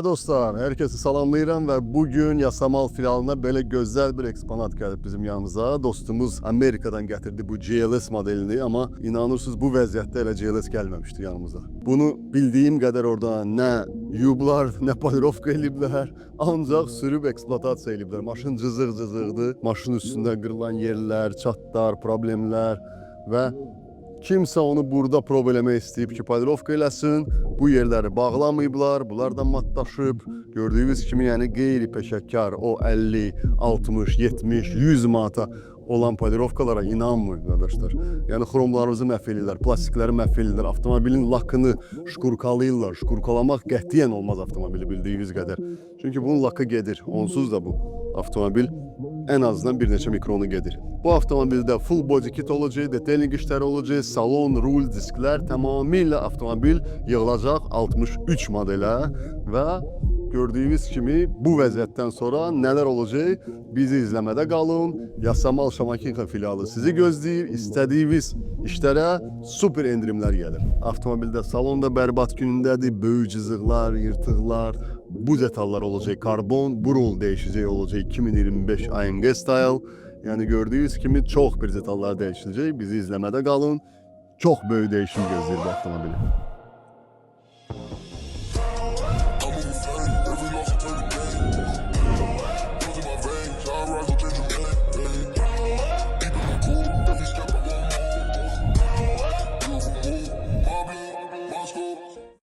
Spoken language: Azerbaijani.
Dostlar, herkesi salamlayıram ve bugün Yasamal filalına böyle güzel bir eksponat geldi bizim yanımıza. Dostumuz Amerika'dan getirdi bu GLS modelini ama inanırsınız bu vəziyyətdə elə GLS gelmemişti yanımıza. Bunu bildiğim kadar orada ne yublar ne polirovka eliblər, ancak sürüb eksploatasiya eliblər. Maşın cızıq-cızıqdı, maşın üstünde kırılan yerler, çatlar, problemler ve kimsə onu burada problemə istəyib ki, polirovka eləsin. Bu yerləri bağlamayıblar, bunlar da matdaşıb. Gördüyünüz kimi, yəni qeyri-peşəkar o 50, 60, 70, 100 manata olan polirovkalara inanmayın arkadaşlar. Yəni xromlarımızı məhv edirlər, plastikləri məhv edirlər, avtomobilin lakını şkurkalayırlar. Şkurkalamaq qətiyyən olmaz avtomobili bildiyiniz qədər. Çünki bunun lakı gedir. Onsuz da bu avtomobil en azından bir neçə mikronu gedir. Bu avtomobildə full body kit olacaq, detailing işləri olacaq, salon, rul, disklər tamamilə avtomobil yığılacaq 63 modelə və gördüyünüz kimi bu vəziyyətdən sonra nələr olacaq? Bizi izləmədə qalın. Yasamal Şamakinka filialı sizi gözləyir. İstədiyiniz işlərə super endirimlər gəlir. Avtomobildə salonda bərbad günündədir, böyük cızıqlar, yırtıqlar, bu detallar olacak. Karbon, bu rol değişecek olacak. 2025 AMG Style. Yani gördüğünüz gibi çok bir detallar değişecek. Bizi izlemede kalın. Çok büyük değişim gözləyir bu avtomobili.